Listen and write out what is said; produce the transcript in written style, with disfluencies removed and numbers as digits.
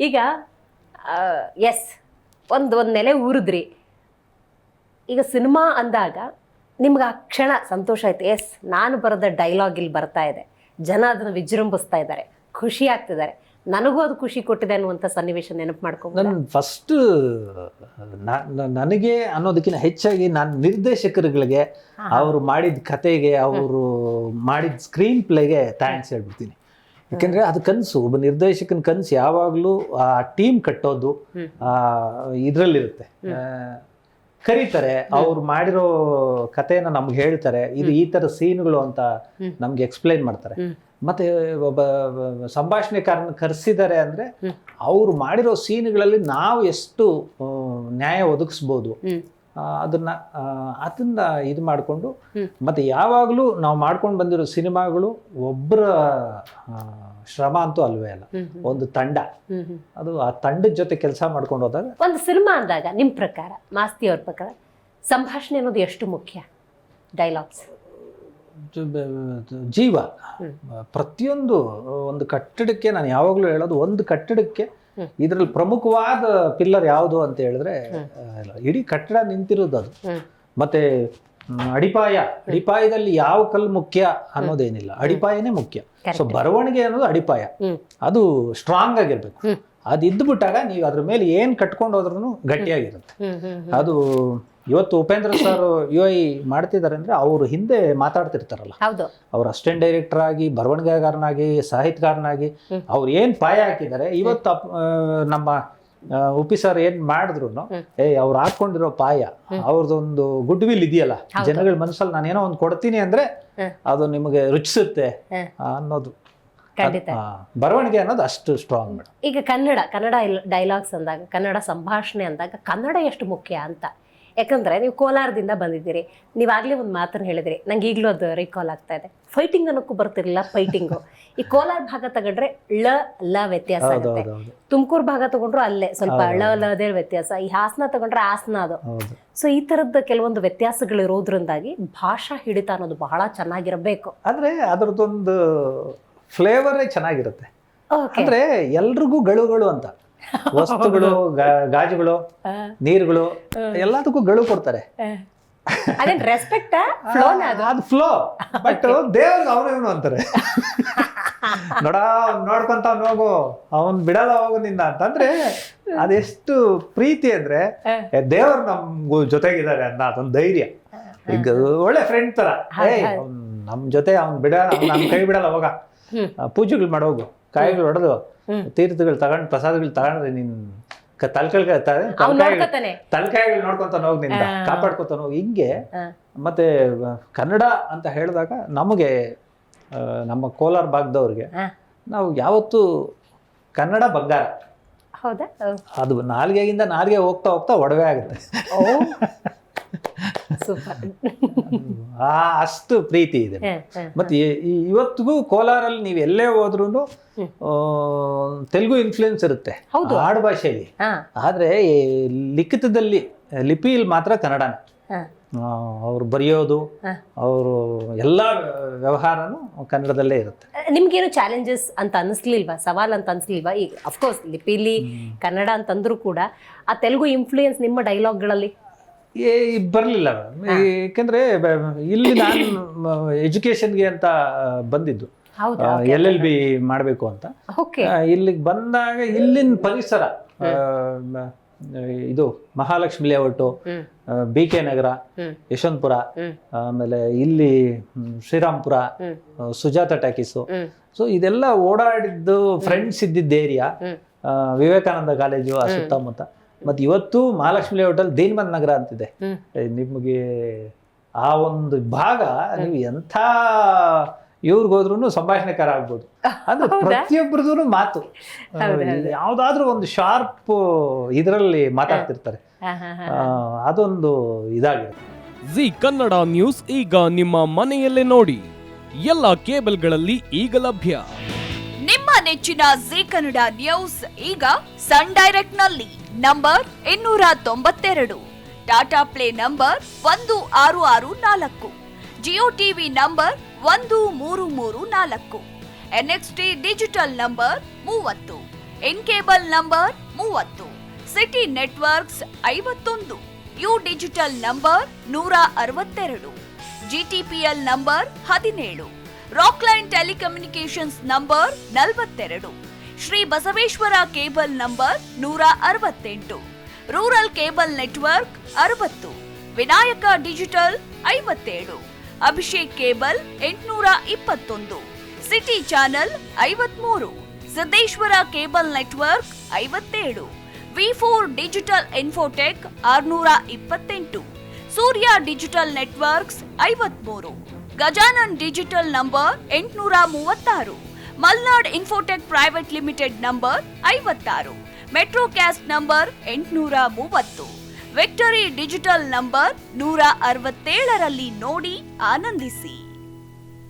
ಈಗ ಎಸ್ ಒಂದು ನೆಲೆ ಊರಿದ್ರಿ. ಈಗ ಸಿನಿಮಾ ಅಂದಾಗ ನಿಮ್ಗೆ ಆ ಕ್ಷಣ ಸಂತೋಷ ಆಯ್ತು, ಎಸ್ ನಾನು ಬರೆದ ಡೈಲಾಗ್ ಇಲ್ಲಿ ಬರ್ತಾ ಇದೆ, ಜನ ಅದನ್ನು ವಿಜೃಂಭಿಸ್ತಾ ಇದ್ದಾರೆ, ಖುಷಿ ಆಗ್ತಿದ್ದಾರೆ, ನನಗೂ ಅದು ಖುಷಿ ಕೊಟ್ಟಿದೆ ಅನ್ನುವಂಥ ಸನ್ನಿವೇಶ ನೆನಪು ಮಾಡ್ಕೊಂಡು. ನನ್ನ ಫಸ್ಟ್ ನನಗೆ ಅನ್ನೋದಕ್ಕಿಂತ ಹೆಚ್ಚಾಗಿ ನಾನು ನಿರ್ದೇಶಕರುಗಳಿಗೆ ಅವರು ಮಾಡಿದ ಕತೆಗೆ, ಅವರು ಮಾಡಿದ ಸ್ಕ್ರೀನ್ ಪ್ಲೇಗೆ ಥ್ಯಾಂಕ್ಸ್ ಹೇಳ್ಬಿಡ್ತೀನಿ. ಯಾಕೆಂದರೆ ಅದು ಕನಸು, ಒಬ್ಬ ನಿರ್ದೇಶಕನ ಕನಸು ಯಾವಾಗಲೂ ಆ ಟೀಮ್ ಕಟ್ಟೋದು ಇದರಲ್ಲಿರುತ್ತೆ. ಕರೀತಾರೆ, ಅವ್ರು ಮಾಡಿರೋ ಕಥೆನ ನಮ್ಗೆ ಹೇಳ್ತಾರೆ, ಇದು ಈ ಥರ ಸೀನ್ಗಳು ಅಂತ ನಮ್ಗೆ ಎಕ್ಸ್ಪ್ಲೈನ್ ಮಾಡ್ತಾರೆ. ಮತ್ತೆ ಒಬ್ಬ ಸಂಭಾಷಣೆಕಾರನ ಕರೆಸಿದ್ದಾರೆ ಅಂದರೆ ಅವ್ರು ಮಾಡಿರೋ ಸೀನ್ಗಳಲ್ಲಿ ನಾವು ಎಷ್ಟು ನ್ಯಾಯ ಒದಗಿಸ್ಬೋದು ಅದನ್ನ ಇದು ಮಾಡಿಕೊಂಡು, ಮತ್ತೆ ಯಾವಾಗಲೂ ನಾವು ಮಾಡ್ಕೊಂಡು ಬಂದಿರೋ ಸಿನಿಮಾಗಳು ಒಬ್ಬರ ಶ್ರಮ ಅಂತೂ ಅಲ್ವೇ ಅಲ್ಲ, ಒಂದು ತಂಡ. ಅದು ಆ ತಂಡದ ಜೊತೆ ಕೆಲಸ ಮಾಡ್ಕೊಂಡು ಹೋದಾಗ ಒಂದು ಸಿನಿಮಾ ಅಂದಾಗ ನಿಮ್ಮ ಪ್ರಕಾರ, ಮಾಸ್ತಿ ಅವ್ರ ಪ್ರಕಾರ ಸಂಭಾಷಣೆ ಅನ್ನೋದು ಎಷ್ಟು ಮುಖ್ಯ? ಡೈಲಾಗ್ಸ್ ಜೀವ. ಪ್ರತಿಯೊಂದು ಒಂದು ಕಟ್ಟಡಕ್ಕೆ ನಾನು ಯಾವಾಗಲೂ ಹೇಳೋದು, ಒಂದು ಕಟ್ಟಡಕ್ಕೆ ಇದರಲ್ಲಿ ಪ್ರಮುಖವಾದ ಪಿಲ್ಲರ್ ಯಾವುದು ಅಂತ ಹೇಳಿದ್ರೆ ಇಡೀ ಕಟ್ಟಡ ನಿಂತಿರೋದು ಅದು. ಮತ್ತೆ ಅಡಿಪಾಯದಲ್ಲಿ ಯಾವ ಕಲ್ಲು ಮುಖ್ಯ ಅನ್ನೋದೇನಿಲ್ಲ, ಅಡಿಪಾಯನೇ ಮುಖ್ಯ. ಸೊ ಬರವಣಿಗೆ ಅನ್ನೋದು ಅಡಿಪಾಯ, ಅದು ಸ್ಟ್ರಾಂಗ್ ಆಗಿರ್ಬೇಕು. ಅದು ಇದ್ದುಬಿಟ್ಟಾಗ ನೀವು ಅದ್ರ ಮೇಲೆ ಏನ್ ಕಟ್ಕೊಂಡು ಹೋದ್ರೂ ಗಟ್ಟಿಯಾಗಿರುತ್ತೆ. ಅದು ಇವತ್ತು ಉಪೇಂದ್ರ ಸರ್ UI ಮಾಡ್ತಿದ್ದಾರೆ ಅಂದ್ರೆ ಅವರು ಹಿಂದೆ ಮಾತಾಡ್ತಿರ್ತಾರಲ್ಲ, ಅವ್ರು ಅಸಿಸ್ಟೆಂಟ್ ಡೈರೆಕ್ಟರ್ ಆಗಿ, ಬರವಣಿಗೆಗಾರನಾಗಿ, ಸಾಹಿತ್ಯಗಾರನಾಗಿ ಅವ್ರು ಏನ್ ಪಾಯ ಹಾಕಿದ್ದಾರೆ. ಇವತ್ತು ನಮ್ಮ ಉಪಿ ಸರ್ ಏನ್ ಮಾಡಿದ್ರು ಅವ್ರು ಹಾಕೊಂಡಿರೋ ಪಾಯ, ಅವ್ರದ್ದೊಂದು ಗುಡ್ ವಿಲ್ ಇದೆಯಲ್ಲ, ಜನಗಳ ಮನಸ್ಸಲ್ಲಿ ನಾನೇನೋ ಒಂದು ಕೊಡ್ತೀನಿ ಅಂದ್ರೆ ಅದು ನಿಮಗೆ ರುಚಿಸುತ್ತೆ ಅನ್ನೋದು, ಬರವಣಿಗೆ ಅನ್ನೋದು ಅಷ್ಟು ಸ್ಟ್ರಾಂಗ್ ಮೇಡಮ್. ಈಗ ಕನ್ನಡ ಡೈಲಾಗ್ಸ್ ಅಂದಾಗ, ಕನ್ನಡ ಸಂಭಾಷಣೆ ಅಂದಾಗ ಕನ್ನಡ ಎಷ್ಟು ಮುಖ್ಯ ಅಂತ. ಯಾಕಂದ್ರೆ ನೀವು ಕೋಲಾರದಿಂದ ಬಂದಿದ್ದೀರಿ, ನೀವಾಗಲೇ ಒಂದು ಮಾತನ್ನು ಹೇಳಿದ್ರಿ, ನಂಗೆ ಈಗಲೂ ಅದು ರೀಕಾಲ್ ಆಗ್ತಾ ಇದೆ. ಫೈಟಿಂಗ್ ಅನ್ನೋಕ್ಕೂ ಬರ್ತಿರ್ಲಿಲ್ಲ, ಫೈಟಿಂಗು. ಈ ಕೋಲಾರ ಭಾಗ ತಗೊಂಡ್ರೆ ಳ ವ್ಯತ್ಯಾಸ ಆಗುತ್ತೆ, ತುಮಕೂರು ಭಾಗ ತಗೊಂಡ್ರು ಅಲ್ಲೇ ಸ್ವಲ್ಪ ಲದೇ ವ್ಯತ್ಯಾಸ, ಈ ಹಾಸನ ತಗೊಂಡ್ರೆ ಹಾಸನ ಅದು. ಸೊ ಈ ತರದ ಕೆಲವೊಂದು ವ್ಯತ್ಯಾಸಗಳು ಇರೋದ್ರಿಂದಾಗಿ ಭಾಷಾ ಹಿಡಿತ ಅನ್ನೋದು ಬಹಳ ಚೆನ್ನಾಗಿರಬೇಕು. ಅಂದ್ರೆ ಅದ್ರದ್ದೊಂದು ಫ್ಲೇವರೇ ಚೆನ್ನಾಗಿರುತ್ತೆ. ಅಂದ್ರೆ ಎಲ್ರಿಗೂ ಗಳು ಅಂತ ವಸ್ತುಗಳು, ಗಾಜುಗಳು, ನೀರುಗಳು ಎಲ್ಲದಕ್ಕೂ ಗಳು ಕೊಡ್ತಾರೆ. ಅದು ಫ್ಲೋ. ಬಟ್ ದೇವ್ರಿಗೆ ಅವನೇನು ಅಂತಾರೆ, ನೋಡ್ಕೊಂತ ಹೋಗು, ಅವನ್ ಬಿಡಲ್ಲ ಹೋಗು ನಿನ್ನ ಅಂತಂದ್ರೆ ಅದೆಷ್ಟು ಪ್ರೀತಿ ಅಂದ್ರೆ ದೇವ್ರು ನಮ್ಗೂ ಜೊತೆಗಿದ್ದಾರೆ ಅನ್ನೋ ಅದೊಂದು ಧೈರ್ಯ. ಈಗ ಒಳ್ಳೆ ಫ್ರೆಂಡ್ ತರ, ನಮ್ ಜೊತೆ ಅವ್ನ್ ಬಿಡಲ್ಲ, ನಮ್ ಕೈ ಬಿಡಲ್ಲ, ಹೋಗ ಪೂಜೆಗಳು ಮಾಡೋಗು, ಕಾಯಿಗಳು ಹೊಡೆದು, ತೀರ್ಥಗಳು ತಗೊಂಡು, ಪ್ರಸಾದಗಳು ತಗೊಂಡ್ರೆ ನಿನ್ ತಲೆಕಾಯಿಗಳು ನೋಡ್ಕೊಂತಾನ ಹೋಗಿ, ನಿಂದ ಕಾಪಾಡ್ಕೊತಾನ ಹೋಗಿ, ಹಿಂಗೆ. ಮತ್ತೆ ಕನ್ನಡ ಅಂತ ಹೇಳಿದಾಗ ನಮಗೆ, ನಮ್ಮ ಕೋಲಾರ ಭಾಗದವ್ರಿಗೆ, ನಾವು ಯಾವತ್ತು ಕನ್ನಡ ಬಂಗಾರ. ಅದು ನಾಲ್ಗೆಗಿಂದ ನಾಲ್ಗೆ ಹೋಗ್ತಾ ಹೋಗ್ತಾ ಒಡವೆ ಆಗುತ್ತೆ. ಅಷ್ಟು ಪ್ರೀತಿ ಇದೆ. ಮತ್ತೆ ಇವತ್ತಿಗೂ ಕೋಲಾರಲ್ಲಿ ನೀವು ಎಲ್ಲೇ ಹೋದ್ರೂ ತೆಲುಗು ಇನ್ಫ್ಲೂಯೆನ್ಸ್ ಇರುತ್ತೆ ಆಡು ಭಾಷೆಯಲ್ಲಿ, ಆದ್ರೆ ಲಿಖಿತದಲ್ಲಿ, ಲಿಪಿಯಲ್ಲಿ ಮಾತ್ರ ಕನ್ನಡನೇ. ಅವ್ರು ಬರೆಯೋದು, ಅವರು ಎಲ್ಲ ವ್ಯವಹಾರನೂ ಕನ್ನಡದಲ್ಲೇ ಇರುತ್ತೆ. ನಿಮ್ಗೇನು ಚಾಲೆಂಜಸ್ ಅಂತ ಅನಿಸ್ಲಿಲ್ವಾ, ಸವಾಲ್ ಅಂತ ಅನಿಸ್ಲಿಲ್ವಾ? ಈಗ ಅಫ್ಕೋರ್ಸ್ ಲಿಪಿಲಿ ಕನ್ನಡ ಅಂತಂದ್ರೂ ಕೂಡ ಆ ತೆಲುಗು ಇನ್ಫ್ಲೂಯೆನ್ಸ್ ನಿಮ್ಮ ಡೈಲಾಗ್ಗಳಲ್ಲಿ ಬರಲಿಲ್ಲ. ಯಾಕೆಂದ್ರೆ ಇಲ್ಲಿ ನಾನು ಎಜುಕೇಶನ್ಗೆ ಅಂತ ಬಂದಿದ್ದು, LLB ಮಾಡಬೇಕು ಅಂತ. ಇಲ್ಲಿಗೆ ಬಂದಾಗ ಇಲ್ಲಿನ ಪರಿಸರ, ಇದು ಮಹಾಲಕ್ಷ್ಮಿ ಲೇಔಟು, BK ನಗರ, ಯಶವಂತಪುರ, ಆಮೇಲೆ ಇಲ್ಲಿ ಶ್ರೀರಾಮ್ಪುರ, ಸುಜಾತ ಟಾಕೀಸು, ಸೊ ಇದೆಲ್ಲ ಓಡಾಡಿದ್ದು, ಫ್ರೆಂಡ್ಸ್ ಇದ್ದಿದ್ದ ಏರಿಯಾ, ವಿವೇಕಾನಂದ ಕಾಲೇಜು ಆ ಸುತ್ತಮುತ್ತ. ಮತ್ತೆ ಇವತ್ತು ಮಹಾಲಕ್ಷ್ಮಿ ಲೇಔಟಲ್ಲಿ ದೀನಬಂದ್ ನಗರ ಅಂತಿದೆ. ನಿಮಗೆ ಆ ಒಂದು ಭಾಗ, ನೀವು ಎಂಥ ಇವ್ರಿಗೋದ್ರೂ ಸಂಭಾಷಣೆಕಾರ ಆಗ್ಬೋದು. ಅಂದ್ರೆ ಪ್ರತಿಯೊಬ್ಬರದು ಮಾತು ಯಾವ್ದಾದ್ರು ಒಂದು ಶಾರ್ಪ್ ಇದರಲ್ಲಿ ಮಾತಾಡ್ತಿರ್ತಾರೆ, ಅದೊಂದು ಇದಾಗಿರುತ್ತೆ. ಜಿ ಕನ್ನಡ ನ್ಯೂಸ್ ಈಗ ನಿಮ್ಮ ಮನೆಯಲ್ಲೇ ನೋಡಿ, ಎಲ್ಲ ಕೇಬಲ್ಗಳಲ್ಲಿ ಈಗ ಲಭ್ಯ. ನಿಮ್ಮ ನೆಚ್ಚಿನ ಜಿ ಕನ್ನಡ ನ್ಯೂಸ್ ಈಗ ಸನ್ ಡೈರೆಕ್ಟ್ ನಲ್ಲಿ number 292, Tata Play number 1664, Jio TV number 1334, NXT digital number 30, N cable number 30, city networks 51, U digital number 162, GTPL number 17, Rockline telecommunications number 42, Shri Basaveshwara cable number 168, rural cable network 60, Vinayaka digital 57, Abhishek cable 821, city channel 53, Siddeshwara cable network 57, ವಿ4 digital infotech 628, Surya digital networks 53, Gajanan digital number 836, Malnad infotech private limited number 56, Metrocast number 830, victory digital number 167ರಲ್ಲಿ ನೋಡಿ ಆನಂದಿಸಿ.